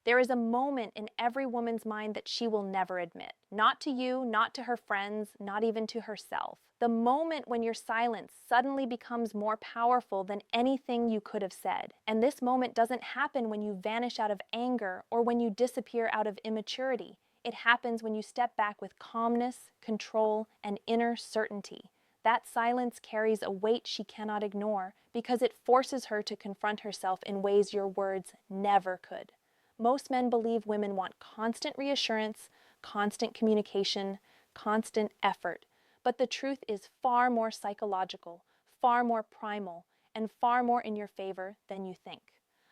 There is a moment in every woman's mind that she will never admit. Not to you, not to her friends, not even to herself. The moment when your silence suddenly becomes more powerful than anything you could have said. And this moment doesn't happen when you vanish out of anger or when you disappear out of immaturity. It happens when you step back with calmness, control, and inner certainty. That silence carries a weight she cannot ignore because it forces her to confront herself in ways your words never could. Most men believe women want constant reassurance, constant communication, constant effort. But the truth is far more psychological, far more primal, and far more in your favor than you think.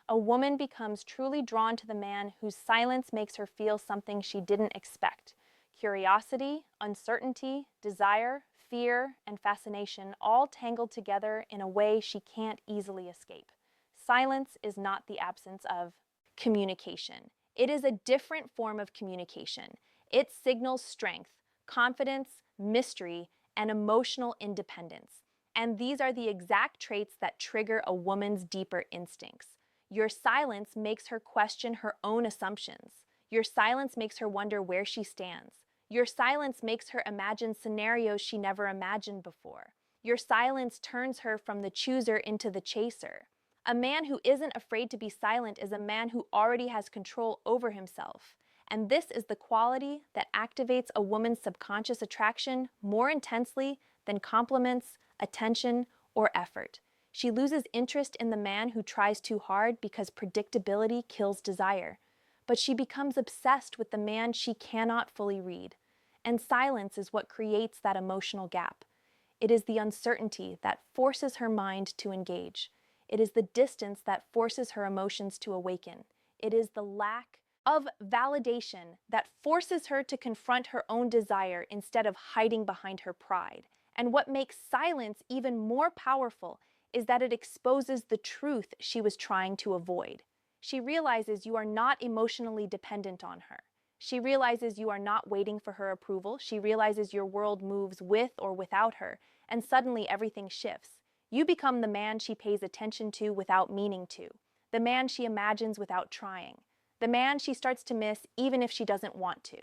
A woman becomes truly drawn to the man whose silence makes her feel something she didn't expect. Curiosity, uncertainty, desire, fear, and fascination all tangled together in a way she can't easily escape. Silence is not the absence of communication. It is a different form of communication. It signals strength, confidence, mystery, and emotional independence. And these are the exact traits that trigger a woman's deeper instincts. Your silence makes her question her own assumptions. Your silence makes her wonder where she stands. Your silence makes her imagine scenarios she never imagined before. Your silence turns her from the chooser into the chaser. A man who isn't afraid to be silent is a man who already has control over himself. And this is the quality that activates a woman's subconscious attraction more intensely than compliments, attention, or effort. She loses interest in the man who tries too hard because predictability kills desire. But she becomes obsessed with the man she cannot fully read. And silence is what creates that emotional gap. It is the uncertainty that forces her mind to engage. It is the distance that forces her emotions to awaken. It is the lack of validation that forces her to confront her own desire instead of hiding behind her pride. And what makes silence even more powerful is that it exposes the truth she was trying to avoid. She realizes you are not emotionally dependent on her. She realizes you are not waiting for her approval. She realizes your world moves with or without her, and suddenly everything shifts. You become the man she pays attention to without meaning to, the man she imagines without trying, the man she starts to miss even if she doesn't want to.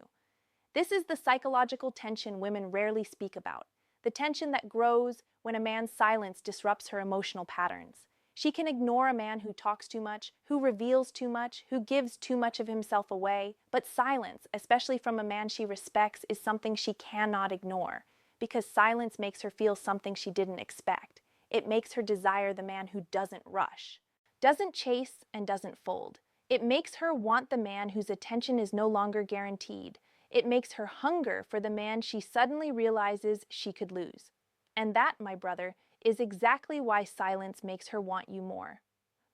This is the psychological tension women rarely speak about, the tension that grows when a man's silence disrupts her emotional patterns. She can ignore a man who talks too much, who reveals too much, who gives too much of himself away, but silence, especially from a man she respects, is something she cannot ignore, because silence makes her feel something she didn't expect. It makes her desire the man who doesn't rush, doesn't chase, and doesn't fold. It makes her want the man whose attention is no longer guaranteed. It makes her hunger for the man she suddenly realizes she could lose. And that, my brother, is exactly why silence makes her want you more.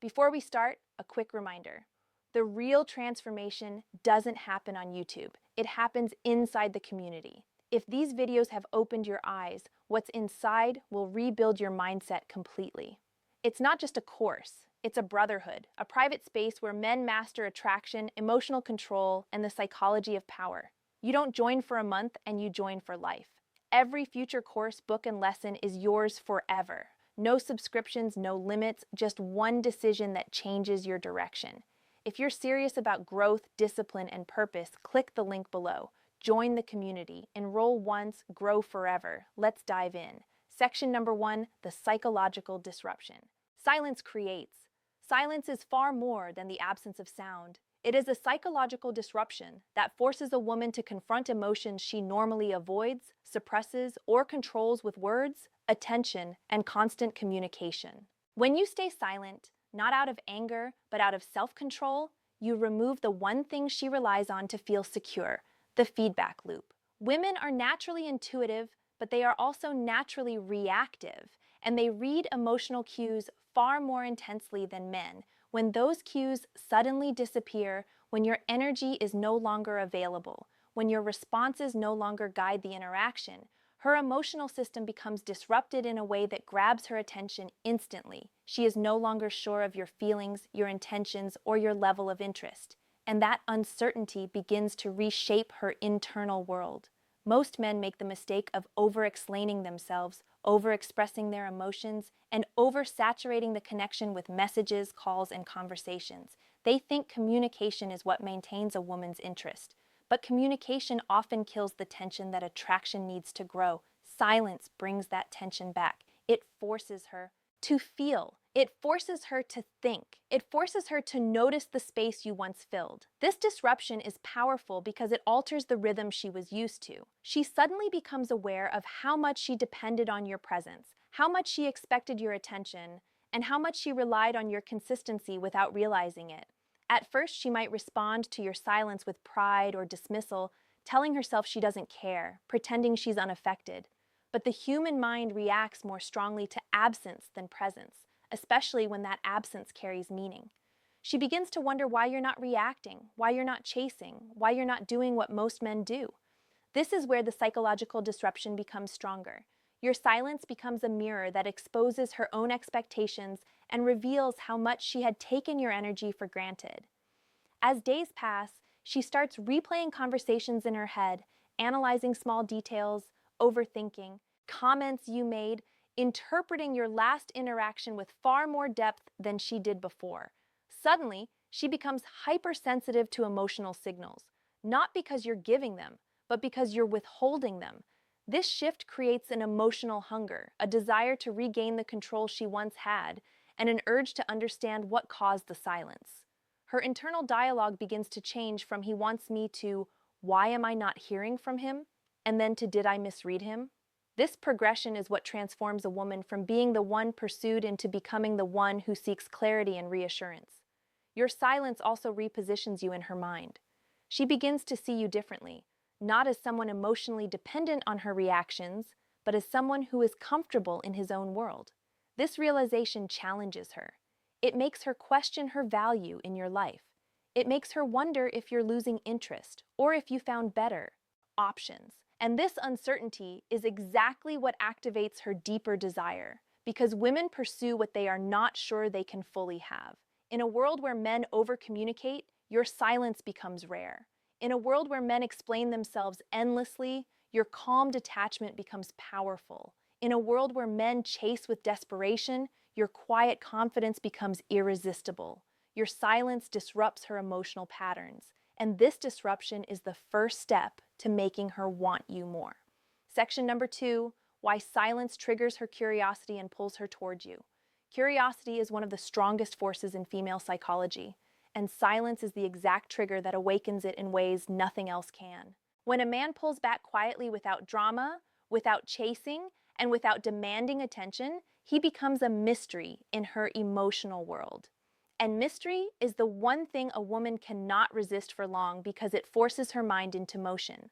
Before we start, a quick reminder. The real transformation doesn't happen on YouTube. It happens inside the community. If these videos have opened your eyes, what's inside will rebuild your mindset completely. It's not just a course, it's a brotherhood, a private space where men master attraction, emotional control, and the psychology of power. You don't join for a month and you join for life. Every future course, book, and lesson is yours forever. No subscriptions, no limits, just one decision that changes your direction. If you're serious about growth, discipline, and purpose, click the link below. Join the community. Enroll once, grow forever. Let's dive in. Section number 1, the psychological disruption. Silence creates. Silence is far more than the absence of sound. It is a psychological disruption that forces a woman to confront emotions she normally avoids, suppresses, or controls with words, attention, and constant communication. When you stay silent, not out of anger, but out of self-control, you remove the one thing she relies on to feel secure, the feedback loop. Women are naturally intuitive, but they are also naturally reactive, and they read emotional cues far more intensely than men. When those cues suddenly disappear, when your energy is no longer available, when your responses no longer guide the interaction, her emotional system becomes disrupted in a way that grabs her attention instantly. She is no longer sure of your feelings, your intentions, or your level of interest. And that uncertainty begins to reshape her internal world. Most men make the mistake of over-explaining themselves, over-expressing their emotions, and oversaturating the connection with messages, calls, and conversations. They think communication is what maintains a woman's interest. But communication often kills the tension that attraction needs to grow. Silence brings that tension back. It forces her to feel. It forces her to think. It forces her to notice the space you once filled. This disruption is powerful because it alters the rhythm she was used to. She suddenly becomes aware of how much she depended on your presence, how much she expected your attention, and how much she relied on your consistency without realizing it. At first, she might respond to your silence with pride or dismissal, telling herself she doesn't care, pretending she's unaffected. But the human mind reacts more strongly to absence than presence, especially when that absence carries meaning. She begins to wonder why you're not reacting, why you're not chasing, why you're not doing what most men do. This is where the psychological disruption becomes stronger. Your silence becomes a mirror that exposes her own expectations and reveals how much she had taken your energy for granted. As days pass, she starts replaying conversations in her head, analyzing small details, overthinking, comments you made, interpreting your last interaction with far more depth than she did before. Suddenly, she becomes hypersensitive to emotional signals, not because you're giving them, but because you're withholding them. This shift creates an emotional hunger, a desire to regain the control she once had, and an urge to understand what caused the silence. Her internal dialogue begins to change from "he wants me" to "why am I not hearing from him?" and then to "did I misread him?" This progression is what transforms a woman from being the one pursued into becoming the one who seeks clarity and reassurance. Your silence also repositions you in her mind. She begins to see you differently, not as someone emotionally dependent on her reactions, but as someone who is comfortable in his own world. This realization challenges her. It makes her question her value in your life. It makes her wonder if you're losing interest or if you found better options. And this uncertainty is exactly what activates her deeper desire, because women pursue what they are not sure they can fully have. In a world where men overcommunicate, your silence becomes rare. In a world where men explain themselves endlessly, your calm detachment becomes powerful. In a world where men chase with desperation, your quiet confidence becomes irresistible. Your silence disrupts her emotional patterns, and this disruption is the first step to making her want you more. Section number 2, why silence triggers her curiosity and pulls her towards you. Curiosity is one of the strongest forces in female psychology, and silence is the exact trigger that awakens it in ways nothing else can. When a man pulls back quietly without drama, without chasing, and without demanding attention, he becomes a mystery in her emotional world. And mystery is the one thing a woman cannot resist for long because it forces her mind into motion.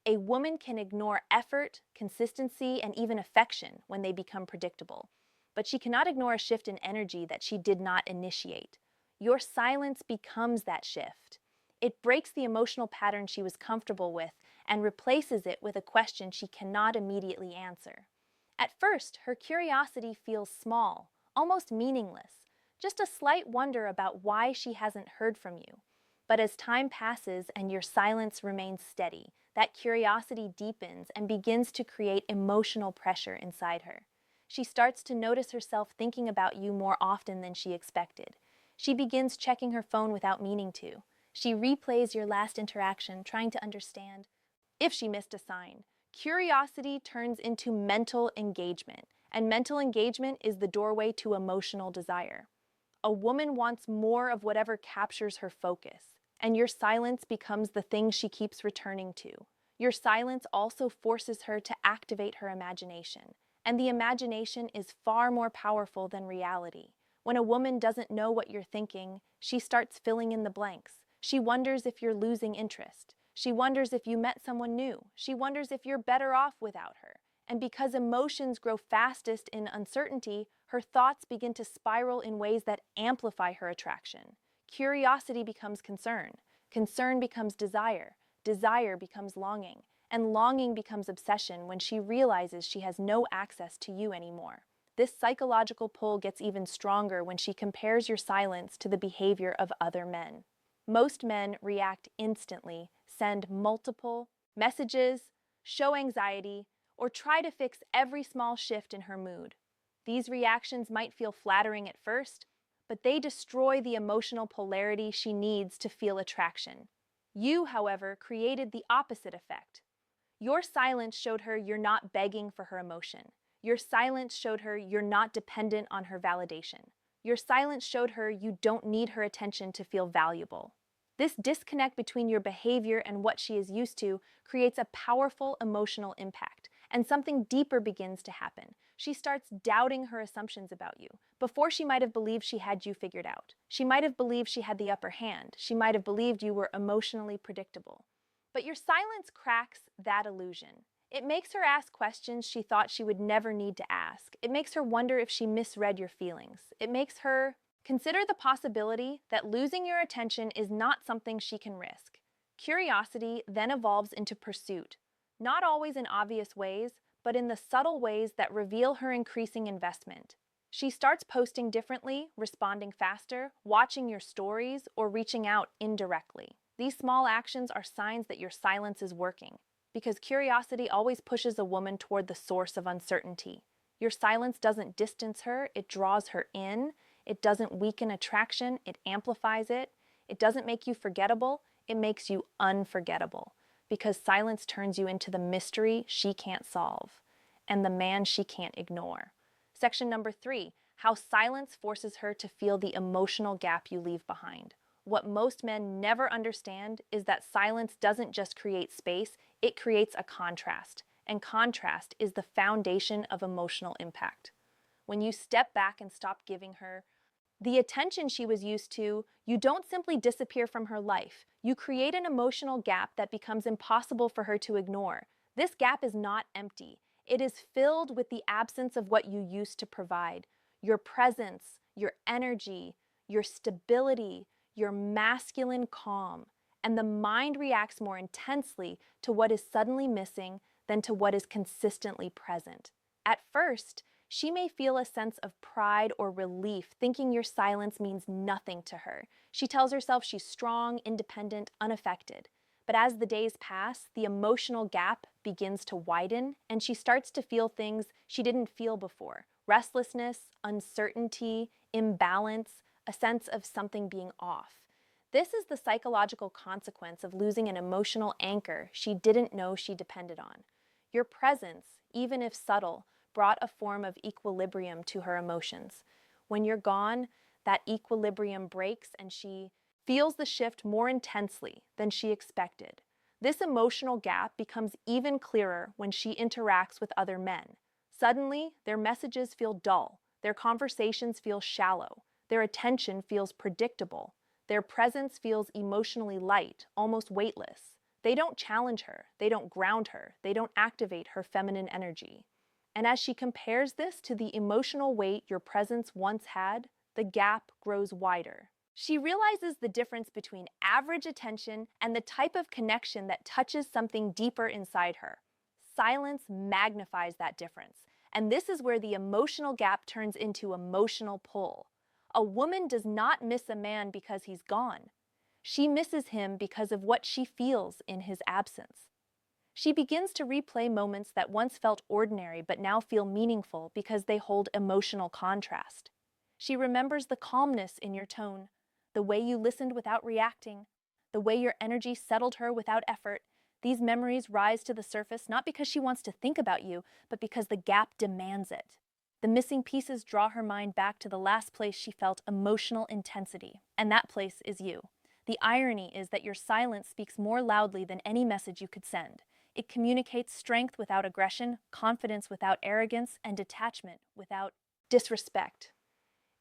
A woman can ignore effort, consistency, and even affection when they become predictable. But she cannot ignore a shift in energy that she did not initiate. Your silence becomes that shift. It breaks the emotional pattern she was comfortable with and replaces it with a question she cannot immediately answer. At first, her curiosity feels small, almost meaningless, just a slight wonder about why she hasn't heard from you. But as time passes and your silence remains steady, that curiosity deepens and begins to create emotional pressure inside her. She starts to notice herself thinking about you more often than she expected. She begins checking her phone without meaning to. She replays your last interaction, trying to understand if she missed a sign. Curiosity turns into mental engagement, and mental engagement is the doorway to emotional desire. A woman wants more of whatever captures her focus, and your silence becomes the thing she keeps returning to. Your silence also forces her to activate her imagination, and the imagination is far more powerful than reality. When a woman doesn't know what you're thinking, she starts filling in the blanks. She wonders if you're losing interest. She wonders if you met someone new. She wonders if you're better off without her. And because emotions grow fastest in uncertainty, her thoughts begin to spiral in ways that amplify her attraction. Curiosity becomes concern. Concern becomes desire. Desire becomes longing. And longing becomes obsession when she realizes she has no access to you anymore. This psychological pull gets even stronger when she compares your silence to the behavior of other men. Most men react instantly, send multiple messages, show anxiety, or try to fix every small shift in her mood. These reactions might feel flattering at first, but they destroy the emotional polarity she needs to feel attraction. You, however, created the opposite effect. Your silence showed her you're not begging for her emotion. Your silence showed her you're not dependent on her validation. Your silence showed her you don't need her attention to feel valuable. This disconnect between your behavior and what she is used to creates a powerful emotional impact, and something deeper begins to happen. She starts doubting her assumptions about you. Before, she might have believed she had you figured out. She might have believed she had the upper hand. She might have believed you were emotionally predictable. But your silence cracks that illusion. It makes her ask questions she thought she would never need to ask. It makes her wonder if she misread your feelings. It makes her consider the possibility that losing your attention is not something she can risk. Curiosity then evolves into pursuit, not always in obvious ways, but in the subtle ways that reveal her increasing investment. She starts posting differently, responding faster, watching your stories, or reaching out indirectly. These small actions are signs that your silence is working, because curiosity always pushes a woman toward the source of uncertainty. Your silence doesn't distance her, it draws her in. It doesn't weaken attraction, it amplifies it. It doesn't make you forgettable, it makes you unforgettable, because silence turns you into the mystery she can't solve and the man she can't ignore. Section number 3, how silence forces her to feel the emotional gap you leave behind. What most men never understand is that silence doesn't just create space, it creates a contrast. And contrast is the foundation of emotional impact. When you step back and stop giving her the attention she was used to, you don't simply disappear from her life. You create an emotional gap that becomes impossible for her to ignore. This gap is not empty. It is filled with the absence of what you used to provide. Your presence, your energy, your stability, your masculine calm. And the mind reacts more intensely to what is suddenly missing than to what is consistently present. At first, she may feel a sense of pride or relief, thinking your silence means nothing to her. She tells herself she's strong, independent, unaffected. But as the days pass, the emotional gap begins to widen, and she starts to feel things she didn't feel before. Restlessness, uncertainty, imbalance, a sense of something being off. This is the psychological consequence of losing an emotional anchor she didn't know she depended on. Your presence, even if subtle, brought a form of equilibrium to her emotions. When you're gone, that equilibrium breaks and she feels the shift more intensely than she expected. This emotional gap becomes even clearer when she interacts with other men. Suddenly, their messages feel dull, their conversations feel shallow, their attention feels predictable, their presence feels emotionally light, almost weightless. They don't challenge her, they don't ground her, they don't activate her feminine energy. And as she compares this to the emotional weight your presence once had, the gap grows wider. She realizes the difference between average attention and the type of connection that touches something deeper inside her. Silence magnifies that difference, and this is where the emotional gap turns into emotional pull. A woman does not miss a man because he's gone. She misses him because of what she feels in his absence. She begins to replay moments that once felt ordinary but now feel meaningful because they hold emotional contrast. She remembers the calmness in your tone, the way you listened without reacting, the way your energy settled her without effort. These memories rise to the surface not because she wants to think about you, but because the gap demands it. The missing pieces draw her mind back to the last place she felt emotional intensity, and that place is you. The irony is that your silence speaks more loudly than any message you could send. It communicates strength without aggression, confidence without arrogance, and detachment without disrespect.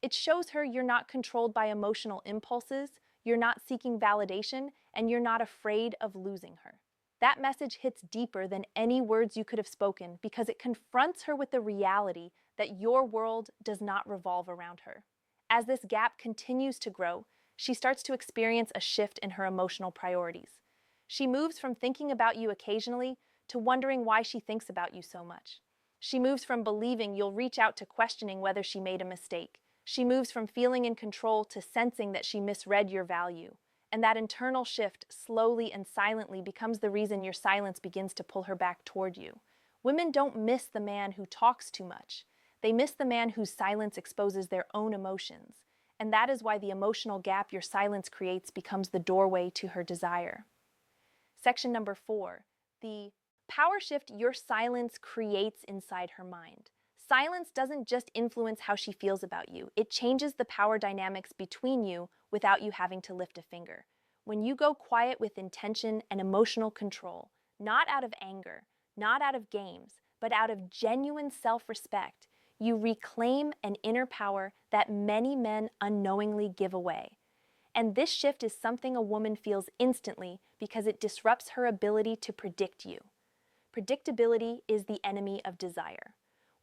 It shows her you're not controlled by emotional impulses, you're not seeking validation, and you're not afraid of losing her. That message hits deeper than any words you could have spoken because it confronts her with the reality that your world does not revolve around her. As this gap continues to grow, she starts to experience a shift in her emotional priorities. She moves from thinking about you occasionally to wondering why she thinks about you so much. She moves from believing you'll reach out to questioning whether she made a mistake. She moves from feeling in control to sensing that she misread your value. And that internal shift, slowly and silently, becomes the reason your silence begins to pull her back toward you. Women don't miss the man who talks too much. They miss the man whose silence exposes their own emotions. And that is why the emotional gap your silence creates becomes the doorway to her desire. Section number 4, the power shift your silence creates inside her mind. Silence doesn't just influence how she feels about you, it changes the power dynamics between you without you having to lift a finger. When you go quiet with intention and emotional control, not out of anger, not out of games, but out of genuine self-respect, you reclaim an inner power that many men unknowingly give away. And this shift is something a woman feels instantly because it disrupts her ability to predict you. Predictability is the enemy of desire.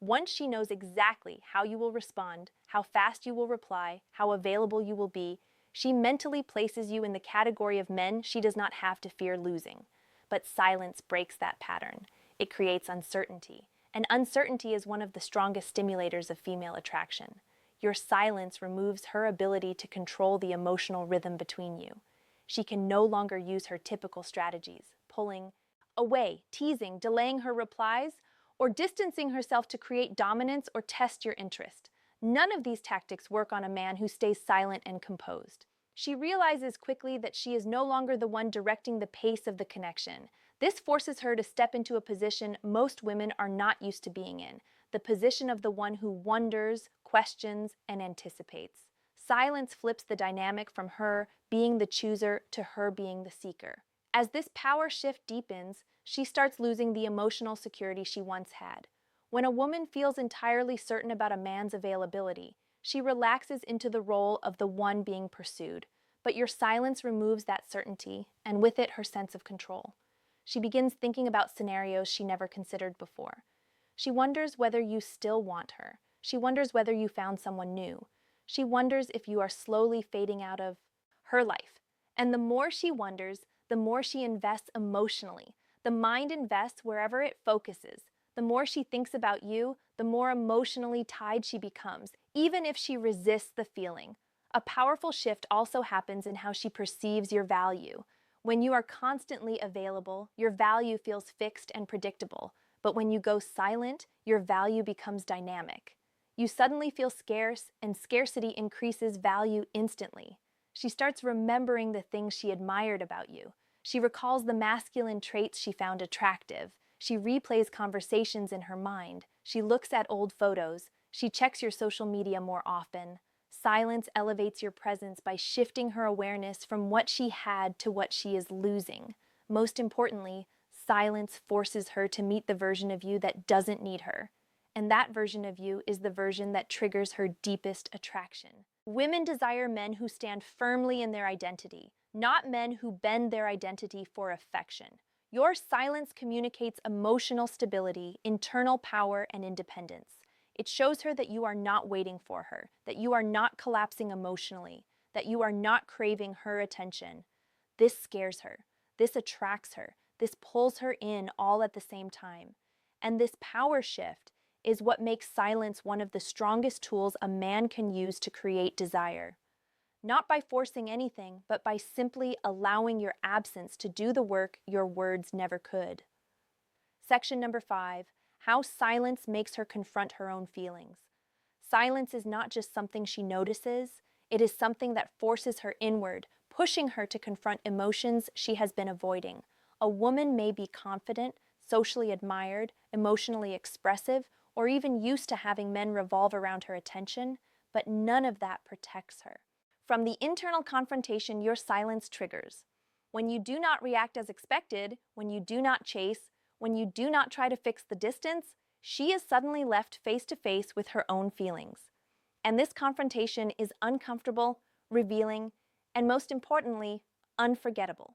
Once she knows exactly how you will respond, how fast you will reply, how available you will be, she mentally places you in the category of men she does not have to fear losing. But silence breaks that pattern. It creates uncertainty. And uncertainty is one of the strongest stimulators of female attraction. Your silence removes her ability to control the emotional rhythm between you. She can no longer use her typical strategies, pulling away, teasing, delaying her replies, or distancing herself to create dominance or test your interest. None of these tactics work on a man who stays silent and composed. She realizes quickly that she is no longer the one directing the pace of the connection. This forces her to step into a position most women are not used to being in, the position of the one who wonders, questions, and anticipates. Silence flips the dynamic from her being the chooser to her being the seeker. As this power shift deepens, she starts losing the emotional security she once had. When a woman feels entirely certain about a man's availability, she relaxes into the role of the one being pursued. But your silence removes that certainty, and with it her sense of control. She begins thinking about scenarios she never considered before. She wonders whether you still want her. She wonders whether you found someone new. She wonders if you are slowly fading out of her life. And the more she wonders, the more she invests emotionally. The mind invests wherever it focuses. The more she thinks about you, the more emotionally tied she becomes, even if she resists the feeling. A powerful shift also happens in how she perceives your value. When you are constantly available, your value feels fixed and predictable. But when you go silent, your value becomes dynamic. You suddenly feel scarce, and scarcity increases value instantly. She starts remembering the things she admired about you. She recalls the masculine traits she found attractive. She replays conversations in her mind. She looks at old photos. She checks your social media more often. Silence elevates your presence by shifting her awareness from what she had to what she is losing. Most importantly, silence forces her to meet the version of you that doesn't need her. And that version of you is the version that triggers her deepest attraction. Women desire men who stand firmly in their identity, not men who bend their identity for affection. Your silence communicates emotional stability, internal power, and independence. It shows her that you are not waiting for her, that you are not collapsing emotionally, that you are not craving her attention. This scares her. This attracts her. This pulls her in all at the same time. And this power shift is what makes silence one of the strongest tools a man can use to create desire. Not by forcing anything, but by simply allowing your absence to do the work your words never could. Section number 5, how silence makes her confront her own feelings. Silence is not just something she notices, it is something that forces her inward, pushing her to confront emotions she has been avoiding. A woman may be confident, socially admired, emotionally expressive, or even used to having men revolve around her attention, but none of that protects her from the internal confrontation your silence triggers. When you do not react as expected, when you do not chase, when you do not try to fix the distance, she is suddenly left face to face with her own feelings. And this confrontation is uncomfortable, revealing, and most importantly, unforgettable.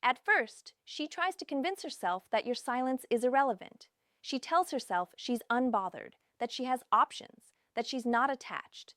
At first, she tries to convince herself that your silence is irrelevant. She tells herself she's unbothered, that she has options, that she's not attached.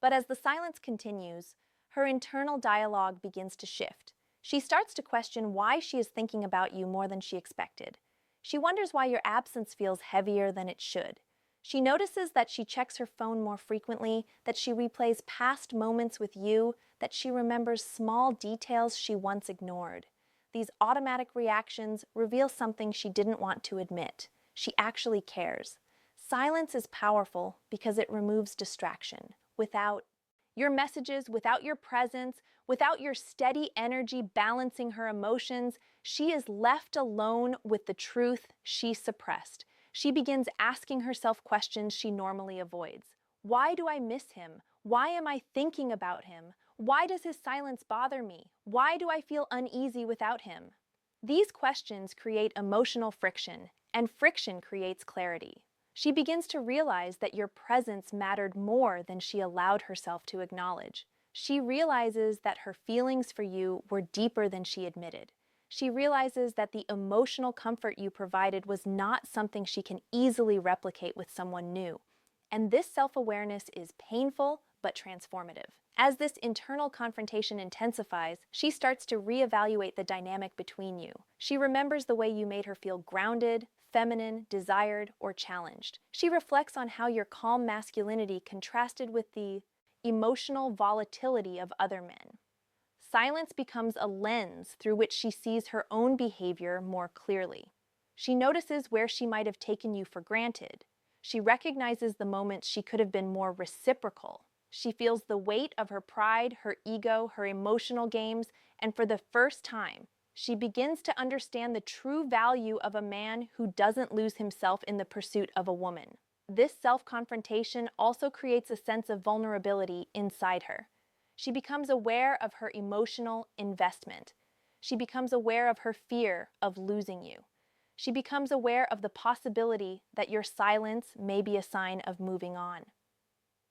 But as the silence continues, her internal dialogue begins to shift. She starts to question why she is thinking about you more than she expected. She wonders why your absence feels heavier than it should. She notices that she checks her phone more frequently, that she replays past moments with you, that she remembers small details she once ignored. These automatic reactions reveal something she didn't want to admit. She actually cares. Silence is powerful because it removes distraction. Without Your messages, without your presence, without your steady energy balancing her emotions, she is left alone with the truth she suppressed. She begins asking herself questions she normally avoids. Why do I miss him? Why am I thinking about him? Why does his silence bother me? Why do I feel uneasy without him? These questions create emotional friction, and friction creates clarity. She begins to realize that your presence mattered more than she allowed herself to acknowledge. She realizes that her feelings for you were deeper than she admitted. She realizes that the emotional comfort you provided was not something she can easily replicate with someone new. And this self-awareness is painful but transformative. As this internal confrontation intensifies, she starts to reevaluate the dynamic between you. She remembers the way you made her feel grounded, feminine, desired, or challenged. She reflects on how your calm masculinity contrasted with the emotional volatility of other men. Silence becomes a lens through which she sees her own behavior more clearly. She notices where she might have taken you for granted. She recognizes the moments she could have been more reciprocal. She feels the weight of her pride, her ego, her emotional games, and for the first time, she begins to understand the true value of a man who doesn't lose himself in the pursuit of a woman. This self-confrontation also creates a sense of vulnerability inside her. She becomes aware of her emotional investment. She becomes aware of her fear of losing you. She becomes aware of the possibility that your silence may be a sign of moving on.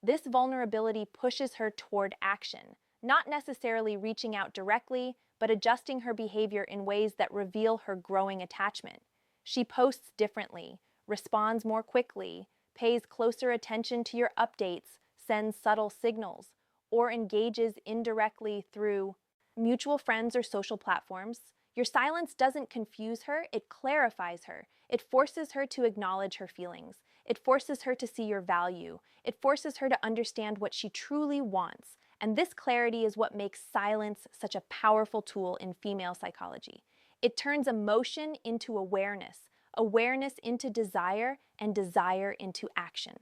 This vulnerability pushes her toward action, not necessarily reaching out directly, but adjusting her behavior in ways that reveal her growing attachment. She posts differently, responds more quickly, pays closer attention to your updates, sends subtle signals, or engages indirectly through mutual friends or social platforms. Your silence doesn't confuse her, it clarifies her. It forces her to acknowledge her feelings. It forces her to see your value. It forces her to understand what she truly wants. And this clarity is what makes silence such a powerful tool in female psychology. It turns emotion into awareness, awareness into desire, and desire into action.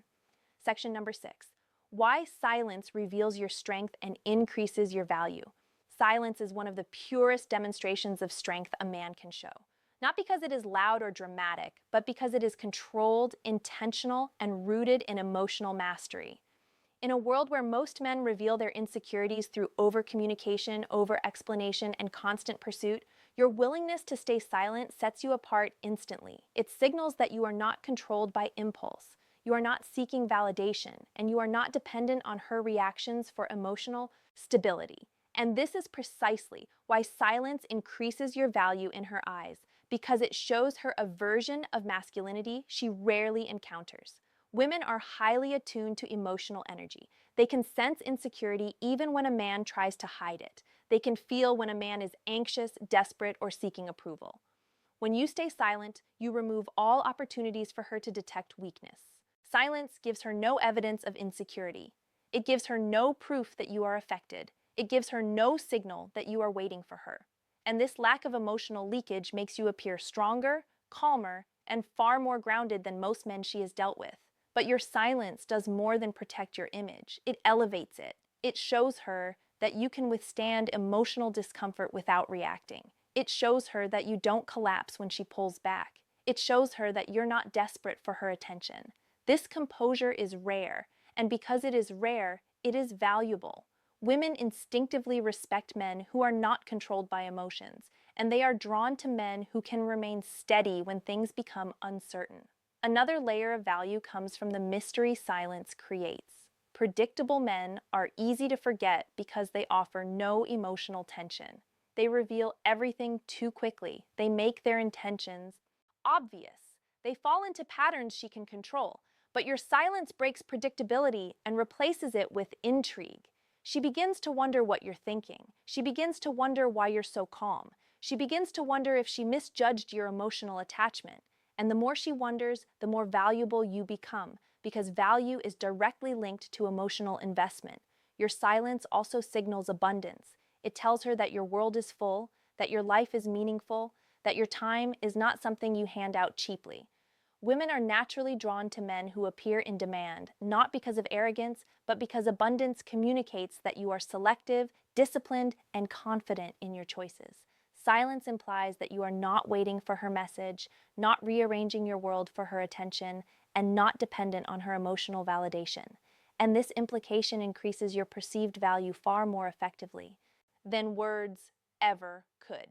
Section number 6. Why silence reveals your strength and increases your value. Silence is one of the purest demonstrations of strength a man can show. Not because it is loud or dramatic, but because it is controlled, intentional, and rooted in emotional mastery. In a world where most men reveal their insecurities through over-communication, over-explanation, and constant pursuit, your willingness to stay silent sets you apart instantly. It signals that you are not controlled by impulse. You are not seeking validation, and you are not dependent on her reactions for emotional stability. And this is precisely why silence increases your value in her eyes, because it shows her a version of masculinity she rarely encounters. Women are highly attuned to emotional energy. They can sense insecurity even when a man tries to hide it. They can feel when a man is anxious, desperate, or seeking approval. When you stay silent, you remove all opportunities for her to detect weakness. Silence gives her no evidence of insecurity. It gives her no proof that you are affected. It gives her no signal that you are waiting for her. And this lack of emotional leakage makes you appear stronger, calmer, and far more grounded than most men she has dealt with. But your silence does more than protect your image. It elevates it. It shows her that you can withstand emotional discomfort without reacting. It shows her that you don't collapse when she pulls back. It shows her that you're not desperate for her attention. This composure is rare, and because it is rare, it is valuable. Women instinctively respect men who are not controlled by emotions, and they are drawn to men who can remain steady when things become uncertain. Another layer of value comes from the mystery silence creates. Predictable men are easy to forget because they offer no emotional tension. They reveal everything too quickly. They make their intentions obvious. They fall into patterns she can control. But your silence breaks predictability and replaces it with intrigue. She begins to wonder what you're thinking. She begins to wonder why you're so calm. She begins to wonder if she misjudged your emotional attachment. And the more she wonders, the more valuable you become, because value is directly linked to emotional investment. Your silence also signals abundance. It tells her that your world is full, that your life is meaningful, that your time is not something you hand out cheaply. Women are naturally drawn to men who appear in demand, not because of arrogance, but because abundance communicates that you are selective, disciplined, and confident in your choices. Silence implies that you are not waiting for her message, not rearranging your world for her attention, and not dependent on her emotional validation. And this implication increases your perceived value far more effectively than words ever could.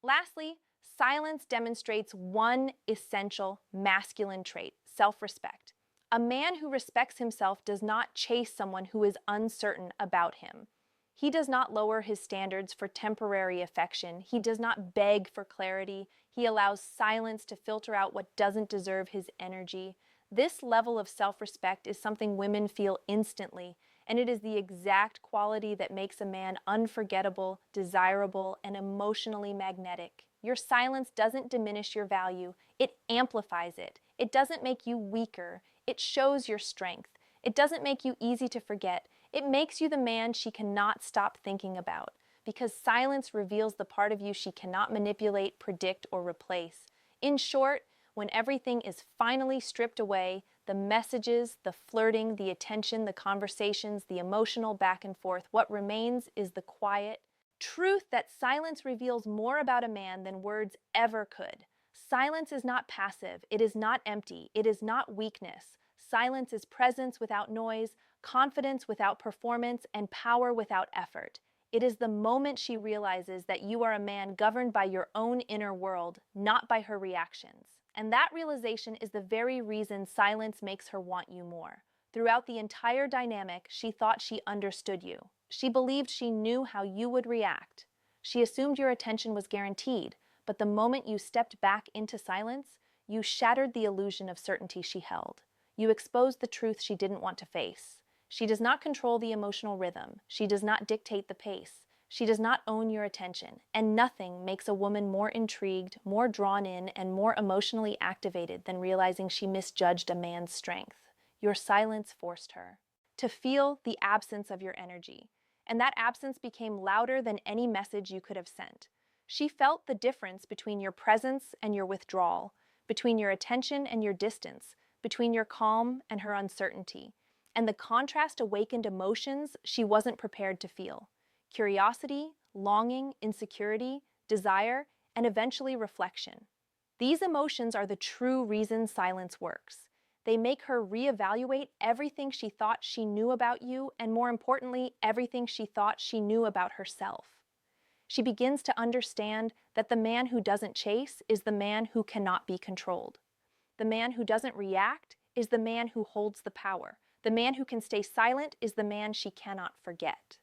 Lastly, silence demonstrates one essential masculine trait: self-respect. A man who respects himself does not chase someone who is uncertain about him. He does not lower his standards for temporary affection. He does not beg for clarity. He allows silence to filter out what doesn't deserve his energy. This level of self-respect is something women feel instantly, and it is the exact quality that makes a man unforgettable, desirable, and emotionally magnetic. Your silence doesn't diminish your value, it amplifies it. It doesn't make you weaker, it shows your strength. It doesn't make you easy to forget, it makes you the man she cannot stop thinking about, because silence reveals the part of you she cannot manipulate, predict, or replace. In short, when everything is finally stripped away, the messages, the flirting, the attention, the conversations, the emotional back and forth, what remains is the quiet truth that silence reveals more about a man than words ever could. Silence is not passive, it is not empty, it is not weakness. Silence is presence without noise, confidence without performance, and power without effort. It is the moment she realizes that you are a man governed by your own inner world, not by her reactions. And that realization is the very reason silence makes her want you more. Throughout the entire dynamic, she thought she understood you. She believed she knew how you would react. She assumed your attention was guaranteed, but the moment you stepped back into silence, you shattered the illusion of certainty she held. You exposed the truth she didn't want to face. She does not control the emotional rhythm. She does not dictate the pace. She does not own your attention, and nothing makes a woman more intrigued, more drawn in, and more emotionally activated than realizing she misjudged a man's strength. Your silence forced her to feel the absence of your energy, and that absence became louder than any message you could have sent. She felt the difference between your presence and your withdrawal, between your attention and your distance, between your calm and her uncertainty, and the contrast awakened emotions she wasn't prepared to feel: curiosity, longing, insecurity, desire, and eventually reflection. These emotions are the true reason silence works. They make her reevaluate everything she thought she knew about you, and more importantly, everything she thought she knew about herself. She begins to understand that the man who doesn't chase is the man who cannot be controlled. The man who doesn't react is the man who holds the power. The man who can stay silent is the man she cannot forget.